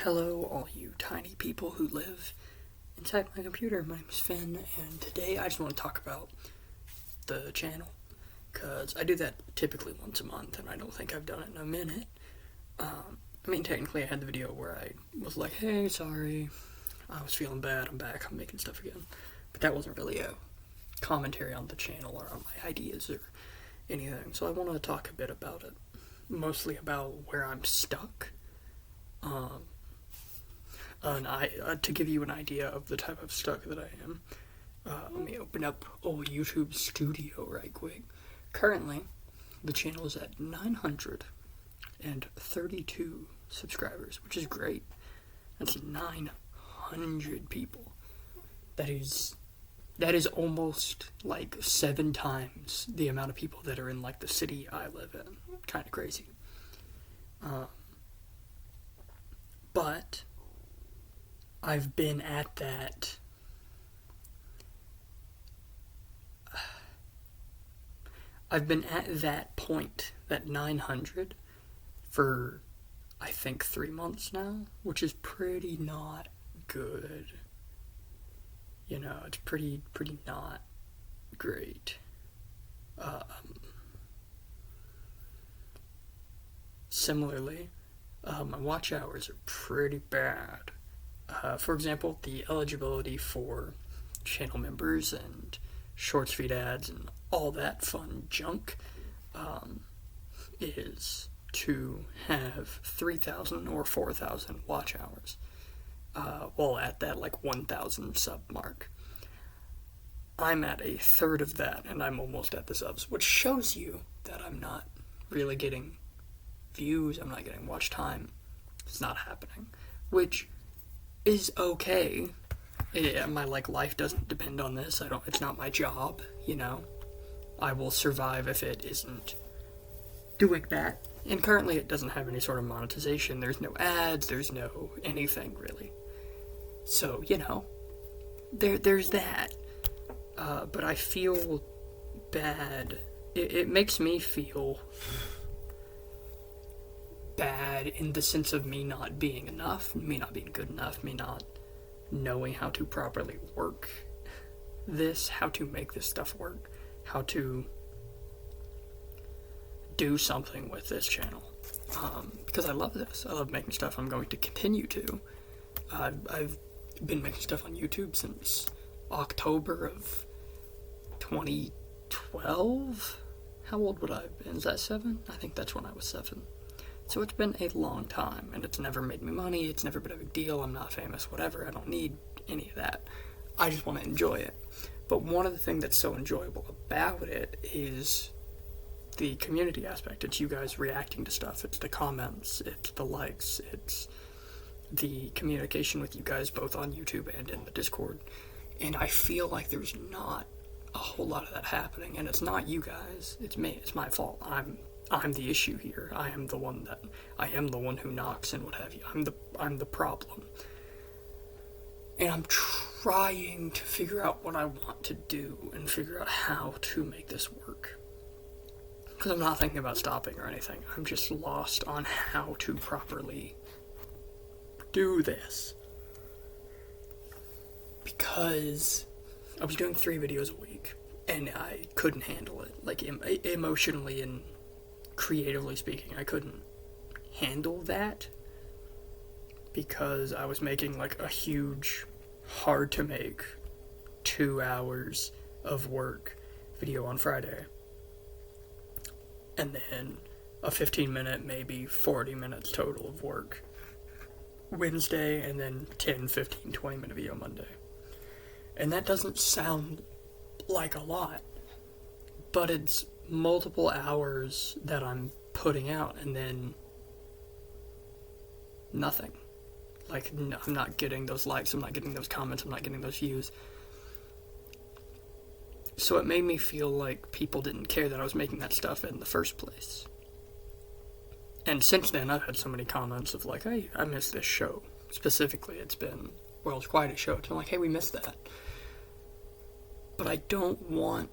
Hello, all you tiny people who live inside my computer. My name is Finn, and today I just want to talk about the channel, because I do that typically once a month, and I don't think I've done it in a minute. Technically I had the video where I was like, hey, sorry, I was feeling bad, I'm back, I'm making stuff again. But that wasn't really a commentary on the channel or on my ideas or anything, so I want to talk a bit about it. Mostly about where I'm stuck. To give you an idea of the type of stuck that I am, let me open up YouTube Studio right quick. Currently, the channel is at 932 subscribers, which is great. That's 900 people. That is almost like 7 times the amount of people that are in like the city I live in. Kind of crazy. But I've been at that point, that 900, for I think 3 months now, which is pretty not good. You know, it's pretty not great. Similarly, my watch hours are pretty bad. For example, the eligibility for channel members and shorts feed ads and all that fun junk is to have 3,000 or 4,000 watch hours, while at that like 1,000 sub mark. I'm at a third of that, and I'm almost at the subs, which shows you that I'm not really getting views, I'm not getting watch time. It's not happening, which is okay. My life doesn't depend on this. It's not my job, you know. I will survive if it isn't doing that. And currently it doesn't have any sort of monetization. There's no ads, there's no anything really. So, you know, there's that. But I feel bad. It makes me feel bad in the sense of me not being enough, me not being good enough, me not knowing how to properly work this, how to make this stuff work, how to do something with this channel. Because I love this. I love making stuff. I'm going to continue to. I've been making stuff on YouTube since October of 2012. How old would I have been? Is that 7? I think that's when I was 7. So it's been a long time, and it's never made me money, it's never been a big deal, I'm not famous, whatever, I don't need any of that. I just want to enjoy it. But one of the things that's so enjoyable about it is the community aspect. It's you guys reacting to stuff, it's the comments, it's the likes, it's the communication with you guys both on YouTube and in the Discord. And I feel like there's not a whole lot of that happening, and it's not you guys, it's me, it's my fault. I'm the issue here. I am the one who knocks and what have you. I'm the problem. And I'm trying to figure out what I want to do and figure out how to make this work. Because I'm not thinking about stopping or anything. I'm just lost on how to properly do this. Because I was doing 3 videos a week and I couldn't handle it. Like emotionally and creatively speaking, I couldn't handle that because I was making like a huge, hard to make 2 hours of work video on Friday, and then a 15-minute, maybe 40 minutes total of work Wednesday, and then 10, 15, 20-minute video Monday. And that doesn't sound like a lot, but it's multiple hours that I'm putting out and then nothing. Like, I'm not getting those likes, I'm not getting those comments, I'm not getting those views. So it made me feel like people didn't care that I was making that stuff in the first place. And since then, I've had so many comments of like, hey, I missed this show. Specifically, it's quite a show. It's been like, hey, we missed that. But I don't want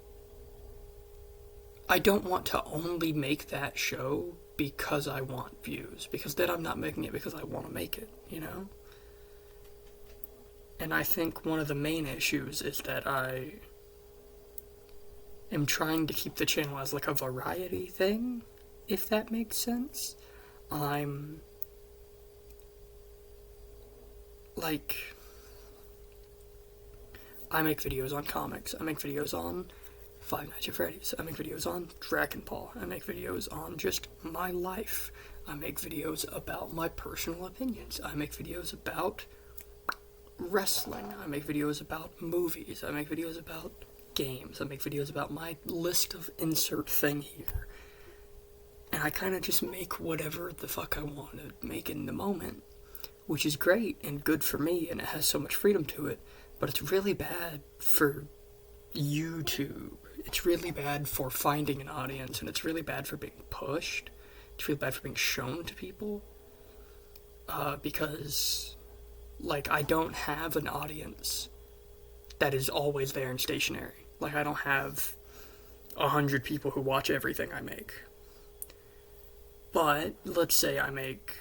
to only make that show because I want views, because then I'm not making it because I want to make it, you know? And I think one of the main issues is that I am trying to keep the channel as like a variety thing, if that makes sense. I'm like, I make videos on comics, I make videos on Five Nights at Freddy's, I make videos on Dragon Ball, I make videos on just my life, I make videos about my personal opinions, I make videos about wrestling, I make videos about movies, I make videos about games, I make videos about my list of insert thing here. And I kind of just make whatever the fuck I want to make in the moment, which is great and good for me, and it has so much freedom to it, but it's really bad for YouTube. It's really bad for finding an audience, and it's really bad for being pushed. It's really bad for being shown to people. Because, like, I don't have an audience that is always there and stationary. Like, I don't have 100 people who watch everything I make. But, let's say I make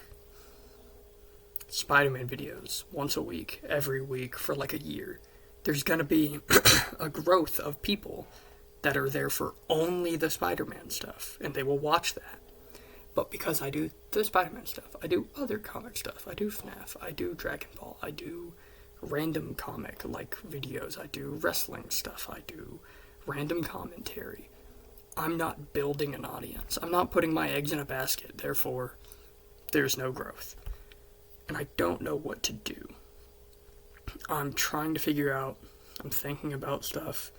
Spider-Man videos once a week, every week, for like a year. There's gonna be a growth of people that are there for only the Spider-Man stuff, and they will watch that. But because I do the Spider-Man stuff, I do other comic stuff, I do FNAF, I do Dragon Ball, I do random comic like videos, I do wrestling stuff, I do random commentary. I'm not building an audience. I'm not putting my eggs in a basket, therefore there's no growth. And I don't know what to do. I'm trying to figure out, I'm thinking about stuff,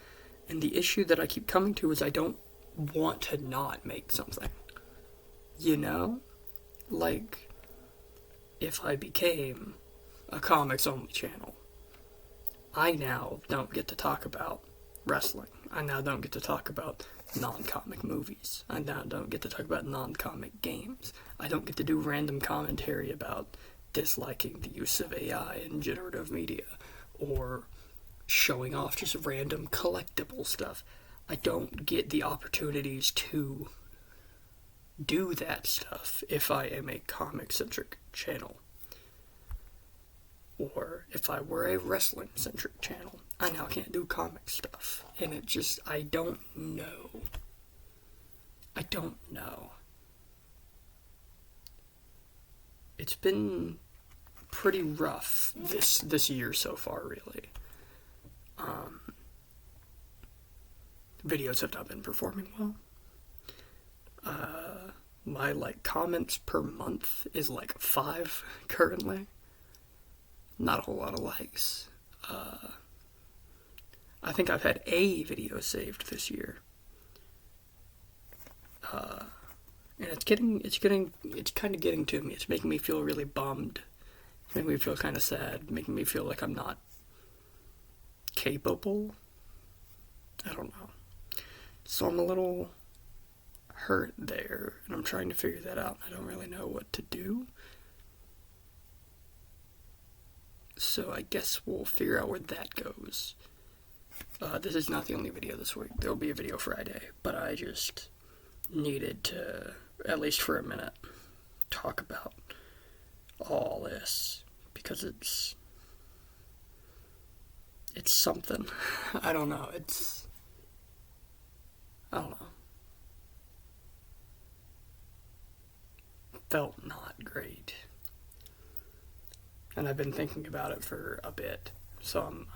and the issue that I keep coming to is I don't want to not make something. You know? Like, if I became a comics-only channel, I now don't get to talk about wrestling. I now don't get to talk about non-comic movies. I now don't get to talk about non-comic games. I don't get to do random commentary about disliking the use of AI and generative media, or showing off just random collectible stuff. I don't get the opportunities to do that stuff if I am a comic-centric channel. Or if I were a wrestling-centric channel, I now can't do comic stuff. And it just, I don't know. It's been pretty rough this year so far, really. Videos have not been performing well. My, comments per month is, 5 currently. Not a whole lot of likes. I think I've had a video saved this year. And it's kind of getting to me. It's making me feel really bummed. It's making me feel kind of sad. Making me feel like I'm not capable. I don't know. So I'm a little hurt there, and I'm trying to figure that out. I don't really know what to do. So I guess we'll figure out where that goes. This is not the only video this week. There'll be a video Friday, but I just needed to, at least for a minute, talk about all this, because it's something. I don't know. I don't know. Felt not great. And I've been thinking about it for a bit, so I'm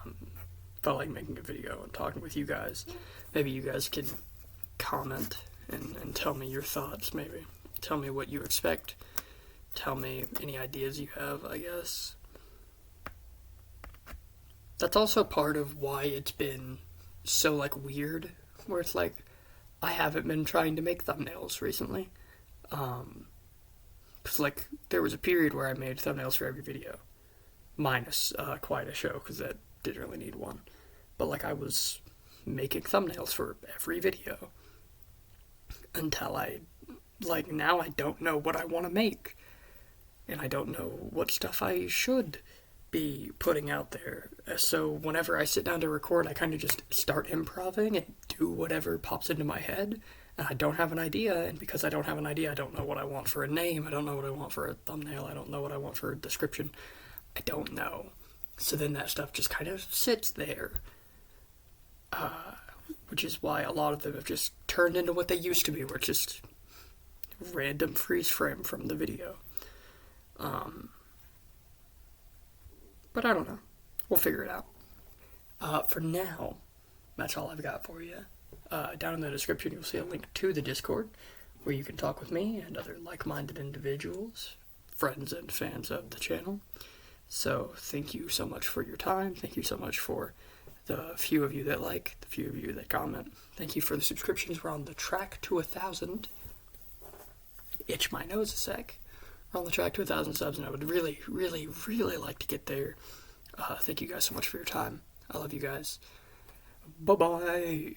felt like making a video and talking with you guys. Maybe you guys can comment and tell me your thoughts, maybe. Tell me what you expect. Tell me any ideas you have, I guess. That's also part of why it's been so, weird, where it's I haven't been trying to make thumbnails recently. Because, there was a period where I made thumbnails for every video. Minus Quite a Show, because that didn't really need one. But, I was making thumbnails for every video. Until now I don't know what I want to make. And I don't know what stuff I should be putting out there. So whenever I sit down to record, I kind of just start improvising and do whatever pops into my head. and I don't have an idea, and because I don't have an idea, I don't know what I want for a name, I don't know what I want for a thumbnail, I don't know what I want for a description. I don't know. So then that stuff just kind of sits there. Which is why a lot of them have just turned into what they used to be, where it's just random freeze frame from the video. But I don't know. We'll figure it out. For now, that's all I've got for you. Down in the description, you'll see a link to the Discord, where you can talk with me and other like-minded individuals, friends and fans of the channel. So thank you so much for your time. Thank you so much for the few of you that like, the few of you that comment. Thank you for the subscriptions. We're on the track to 1,000. Itch my nose a sec. We're on the track to 1,000 subs, and I would really, really, really like to get there. Thank you guys so much for your time. I love you guys. Bye-bye.